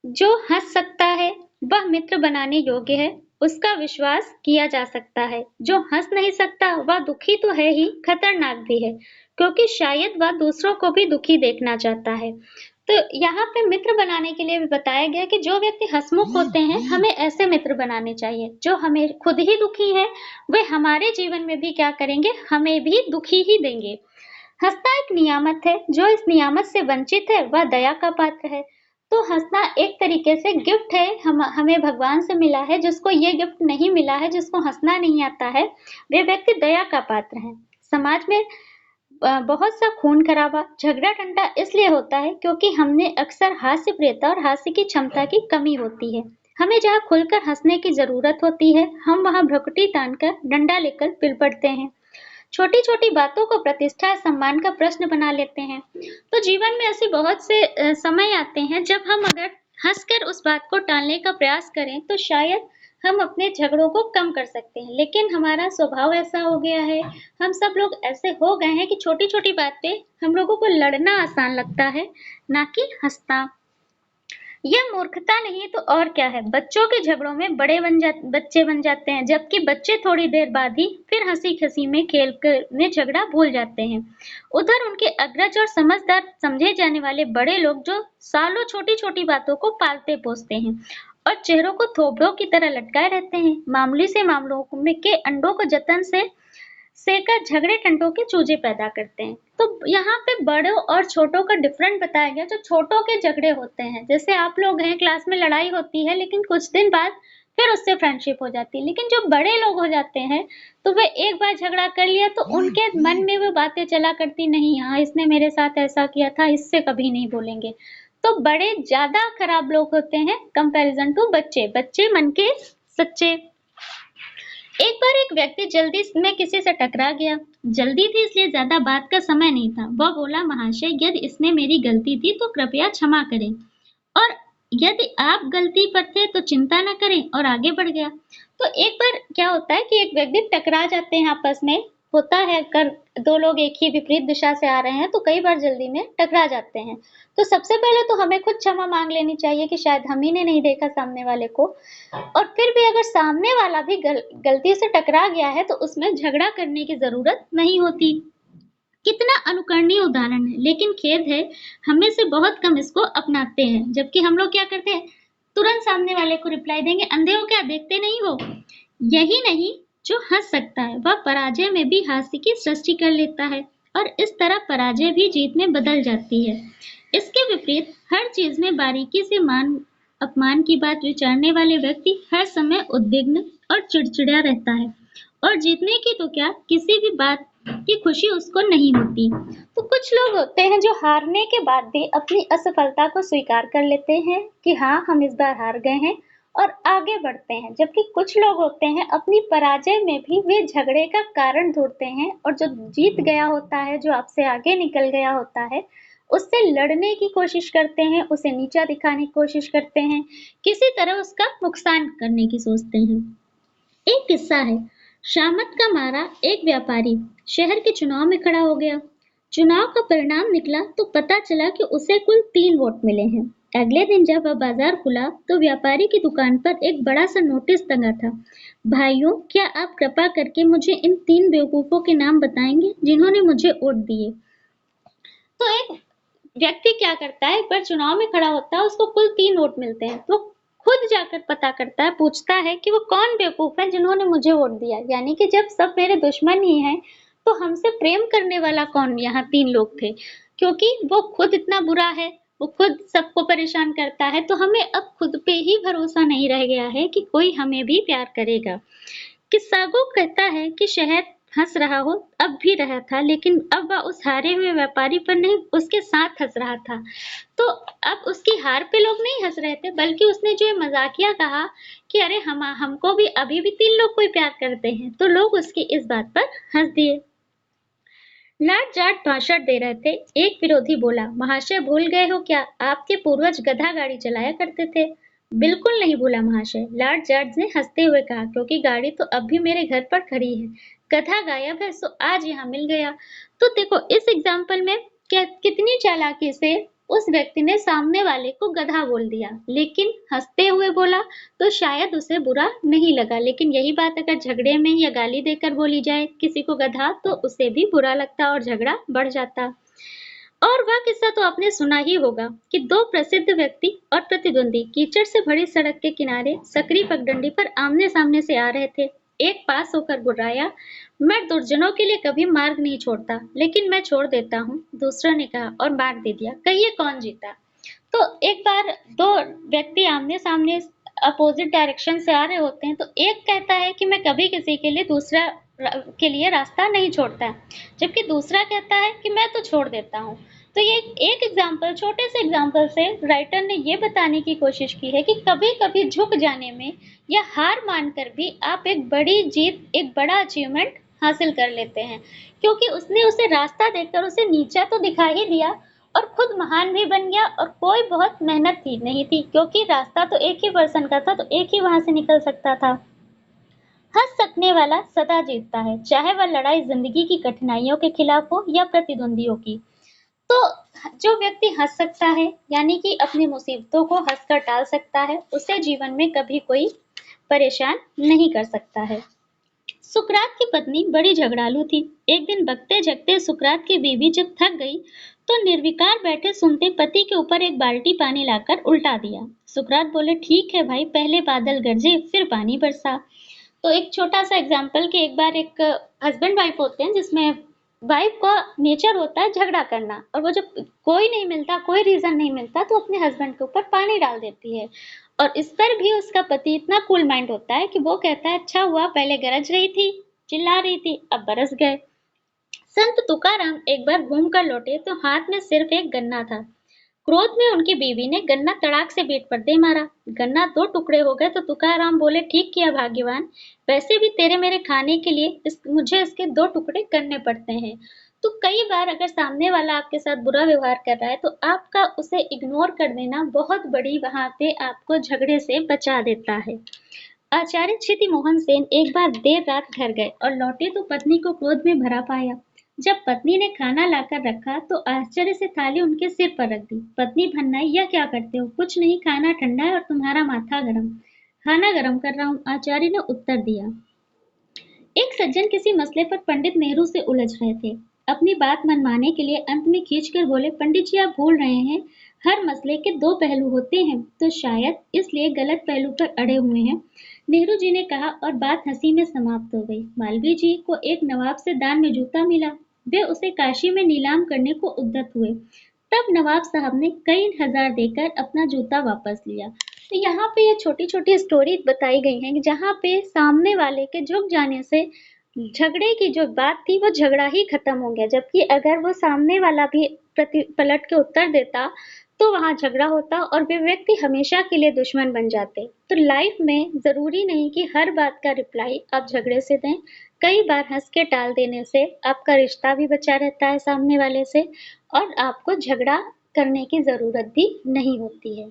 जो हंस सकता है वह मित्र बनाने योग्य है, उसका विश्वास किया जा सकता है। जो हंस नहीं सकता वह दुखी तो है ही, खतरनाक भी है, क्योंकि शायद वह दूसरों को भी दुखी देखना चाहता है। तो यहाँ पे मित्र बनाने के लिए भी बताया गया कि जो व्यक्ति हंसमुख होते हैं, हमें ऐसे मित्र बनाने चाहिए। जो हमें खुद ही दुखी है, वे हमारे जीवन में भी क्या करेंगे, हमें भी दुखी ही देंगे। हंसना एक नियामत है, जो इस नियामत से वंचित है वह दया का पात्र है। तो हंसना एक तरीके से गिफ्ट है, हमें भगवान से मिला है। जिसको ये गिफ्ट नहीं मिला है, जिसको हंसना नहीं आता है, वे व्यक्ति दया का पात्र है। समाज में बहुत सा खून खराबा, झगड़ा टंटा इसलिए होता है क्योंकि हमने अक्सर हास्य प्रियता और हास्य की क्षमता की कमी होती है। हमें जहाँ खुलकर हंसने की जरूरत होती है, हम वहाँ भ्रुकुटी तानकर डंडा लेकर पिल पड़ते हैं। छोटी छोटी बातों को प्रतिष्ठा या सम्मान का प्रश्न बना लेते हैं। तो जीवन में ऐसे बहुत से समय आते हैं जब हम अगर हंसकर उस बात को टालने का प्रयास करें तो शायद हम अपने झगड़ों को कम कर सकते हैं। लेकिन हमारा स्वभाव ऐसा हो गया है, हम सब लोग ऐसे हो गए हैं कि छोटी छोटी बात पे हम लोगों को लड़ना आसान लगता है, ना कि हंसना। यह मूर्खता नहीं तो और क्या है। बच्चों के झगड़ों में बच्चे बन जाते हैं, जबकि बच्चे थोड़ी देर बाद ही फिर हंसी खसी में खेल कर में झगड़ा भूल जाते हैं। उधर उनके अग्रज और समझदार समझे जाने वाले बड़े लोग जो सालों छोटी छोटी बातों को पालते पोसते हैं और चेहरों को थोबड़ों की तरह लटकाए रहते हैं, मामूली से मामलों में के अंडों को जतन से सेकर झगड़े टंटों के चूजे पैदा करते हैं। तो यहाँ पे बड़ों और छोटों का डिफरेंट बताया गया। जो छोटों के झगड़े होते हैं, जैसे आप लोग हैं, क्लास में लड़ाई होती है लेकिन कुछ दिन बाद फिर उससे फ्रेंडशिप हो जाती है। लेकिन जो बड़े लोग हो जाते हैं, तो वे एक बार झगड़ा कर लिया तो उनके मन में वो बातें चला करती, नहीं हाँ इसने मेरे साथ ऐसा किया था, इससे कभी नहीं बोलेंगे। तो बड़े ज्यादा खराब लोग होते हैं कंपैरिजन टू बच्चे। बच्चे मन के सच्चे। एक बार एक व्यक्ति जल्दी में किसी से टकरा गया। जल्दी थी इसलिए ज्यादा बात का समय नहीं था। वह बोला, महाशय यदि इसमें मेरी गलती थी तो कृपया क्षमा करें, और यदि आप गलती पर थे तो चिंता न करें, और आगे बढ़ गया। तो एक बार क्या होता है कि एक व्यक्ति टकरा जाते हैं आपस में। होता है कर दो लोग एक ही विपरीत दिशा से आ रहे हैं तो कई बार जल्दी में टकरा जाते हैं। तो सबसे पहले तो हमें खुद क्षमा मांग लेनी चाहिए कि शायद हम ही ने नहीं देखा सामने वाले को। और फिर भी अगर सामने वाला भी गलती से टकरा गया है तो उसमें झगड़ा करने की जरूरत नहीं होती। कितना अनुकरणीय उदाहरण है, लेकिन खेद है हम में से बहुत कम इसको अपनाते हैं। जबकि हम लोग क्या करते हैं, तुरंत सामने वाले को रिप्लाई देंगे, अंधे हो क्या, देखते नहीं हो। यही नहीं, जो हंस सकता है वह पराजय में भी हास्य की सृष्टि कर लेता है, और इस तरह पराजय भी जीत में बदल जाती है। इसके विपरीत हर चीज में बारीकी से मान अपमान की बात विचारने वाले व्यक्ति हर समय उद्विग्न और चिड़चिड़ा रहता है, और जीतने की तो क्या, किसी भी बात की खुशी उसको नहीं होती। तो कुछ लोग होते हैं जो हारने के बाद भी अपनी असफलता को स्वीकार कर लेते हैं कि हाँ हम इस बार हार गए हैं, और आगे बढ़ते हैं। जबकि कुछ लोग होते हैं अपनी पराजय में भी वे झगड़े का कारण ढूंढते हैं, और जो जीत गया होता है, जो आपसे आगे निकल गया होता है, उससे लड़ने की कोशिश करते हैं, उसे नीचा दिखाने की कोशिश करते हैं, किसी तरह उसका नुकसान करने की सोचते हैं। एक किस्सा है। शामत का मारा एक व्यापारी शहर के चुनाव में खड़ा हो गया। चुनाव का परिणाम निकला तो पता चला कि उसे कुल 3 वोट मिले हैं। अगले दिन जब वह बाजार खुला तो व्यापारी की दुकान पर एक बड़ा सा नोटिस टंगा था, भाइयों क्या आप कृपा करके मुझे इन 3 बेवकूफों के नाम बताएंगे जिन्होंने मुझे वोट दिए। तो एक व्यक्ति क्या करता है, एक बार चुनाव में खड़ा होता है, उसको कुल 3 वोट मिलते हैं, तो खुद जाकर पता करता है, पूछता है कि वो कौन बेवकूफ है जिन्होंने मुझे वोट दिया। यानी कि जब सब मेरे दुश्मन ही हैं, तो हमसे प्रेम करने वाला कौन, यहाँ 3 लोग थे। क्योंकि वो खुद इतना बुरा है, वो खुद सबको परेशान करता है, तो हमें अब खुद पे ही भरोसा नहीं रह गया है कि कोई हमें भी प्यार करेगा। किस्सागो कहता है कि शहर हंस रहा हो, अब भी रहा था, लेकिन अब वह उस हारे हुए व्यापारी पर नहीं, उसके साथ हंस रहा था। तो अब उसकी हार पे लोग नहीं हंस रहे थे, बल्कि उसने जो मजाकिया कहा कि अरे हमको भी अभी भी 3 लोग कोई प्यार करते हैं, तो लोग उसकी इस बात पर हंस दिए। लाट जाट भाषण दे रहे थे। एक विरोधी बोला, महाशय भूल गए हो क्या, आपके पूर्वज गधा गाड़ी चलाया करते थे। बिल्कुल नहीं भूला महाशय, लाट जाट ने हंसते हुए कहा, क्योंकि गाड़ी तो अब भी मेरे घर पर खड़ी है, गधा गायब है सो आज यहाँ मिल गया। तो देखो इस एग्जाम्पल में क्या कितनी चालाकी से उस व्यक्ति ने सामने वाले को गधा बोल दिया, लेकिन हंसते हुए बोला तो शायद उसे बुरा नहीं लगा। लेकिन यही बात अगर झगड़े में या गाली देकर बोली जाए किसी को गधा, तो उसे भी बुरा लगता और झगड़ा बढ़ जाता। और वह किस्सा तो आपने सुना ही होगा कि दो प्रसिद्ध व्यक्ति और प्रतिद्वंदी कीचड़ से भरी सड़क के किनारे सकरी पगडंडी पर आमने सामने से आ रहे थे। एक पास होकर गुर्राया, मैं दुर्जनों के लिए कभी मार्ग नहीं छोड़ता, लेकिन मैं छोड़ देता हूँ। दूसरा ने कहा और मार दे दिया। कहिए कौन जीता? तो एक बार दो व्यक्ति आमने सामने अपोजिट डायरेक्शन से आ रहे होते हैं, तो एक कहता है कि मैं कभी किसी के लिए दूसरा के लिए रास्ता नहीं छोड़ता, जबकि दूसरा कहता है कि मैं तो छोड़ देता हूँ। तो ये एक एग्जाम्पल, छोटे से एग्जाम्पल से राइटर ने ये बताने की कोशिश की है कि कभी कभी झुक जाने में या हार मानकर भी आप एक बड़ी जीत, एक बड़ा अचीवमेंट हासिल कर लेते हैं, क्योंकि उसने उसे रास्ता देकर उसे नीचा तो दिखा ही दिया और खुद महान भी बन गया। और कोई बहुत मेहनत ही नहीं थी, क्योंकि रास्ता तो एक ही पर्सन का था, तो एक ही वहां से निकल सकता था। हंस सकने वाला सदा जीतता है, चाहे वह लड़ाई जिंदगी की कठिनाइयों के खिलाफ हो या प्रतिद्वंदियों की। तो जो व्यक्ति हंस सकता है, यानी कि अपनी मुसीबतों को हंसकर टाल सकता है, उसे जीवन में कभी कोई परेशान नहीं कर सकता है। सुकरात की पत्नी बड़ी झगड़ालू थी। एक दिन बकते जगते सुकरात की बीवी जब थक गई तो निर्विकार बैठे सुनते पति के ऊपर एक बाल्टी पानी लाकर उल्टा दिया। सुकरात बोले, ठीक है भाई, पहले बादल गरजे फिर पानी बरसा। तो एक छोटा सा एग्जाम्पल कि एक बार एक हस्बैंड वाइफ होते हैं, जिसमें वाइफ का नेचर होता है झगड़ा करना, और वो जब कोई नहीं मिलता, कोई रीजन नहीं मिलता, तो अपने हस्बैंड के ऊपर पानी डाल देती है। और इस पर भी उसका पति इतना कूल माइंड होता है कि वो कहता है, अच्छा हुआ पहले गरज रही थी, चिल्ला रही थी, अब बरस गए। संत तुकाराम एक बार घूम कर लौटे तो हाथ में सिर्फ एक गन्ना था। क्रोध में उनकी बीवी ने गन्ना तड़ाक से पेट पर दे मारा। गन्ना दो टुकड़े हो गए तो तुकाराम बोले, ठीक किया भाग्यवान, वैसे भी तेरे मेरे खाने के लिए मुझे इसके दो टुकड़े करने पड़ते हैं। तो कई बार अगर सामने वाला आपके साथ बुरा व्यवहार कर रहा है, तो आपका उसे इग्नोर कर देना बहुत बड़ी वहां पे आपको झगड़े से बचा देता है। आचार्य क्षिति मोहन सेन एक बार देर रात घर गए और लौटे तो पत्नी को क्रोध में भरा पाया। जब पत्नी ने खाना लाकर रखा तो आश्चर्य से थाली उनके सिर पर रख दी। पत्नी भन्नाई, यह क्या करते हो? कुछ नहीं, खाना ठंडा है और तुम्हारा माथा गरम। खाना गरम कर रहा हूँ, आचार्य ने उत्तर दिया। एक सज्जन किसी मसले पर पंडित नेहरू से उलझ रहे थे। अपनी बात मनवाने के लिए अंत में खींचकर बोले, पंडित जी आप भूल रहे हैं, हर मसले के दो पहलू होते हैं, तो शायद इसलिए गलत पहलू पर अड़े हुए हैं। नेहरू जी ने कहा और बात हंसी में समाप्त हो गई। मालवीय जी को एक नवाब से दान में जूता मिला। वे उसे काशी में नीलाम करने को उद्यत हुए। तब नवाब साहब ने कई हजार देकर अपना जूता वापस लिया। तो यहाँ पे ये छोटी छोटी स्टोरी बताई गई हैं कि जहाँ पे सामने वाले के झुक जाने से झगड़े की जो बात थी वो झगड़ा ही खत्म हो गया, जबकि अगर वो सामने वाला भी पलट के उत्तर देता तो वहां झगड़ा होता और वे व्यक्ति हमेशा के लिए दुश्मन बन जाते। तो लाइफ में जरूरी नहीं कि हर बात का रिप्लाई आप झगड़े से दें। कई बार हंस के टाल देने से आपका रिश्ता भी बचा रहता है सामने वाले से, और आपको झगड़ा करने की जरूरत भी नहीं होती है।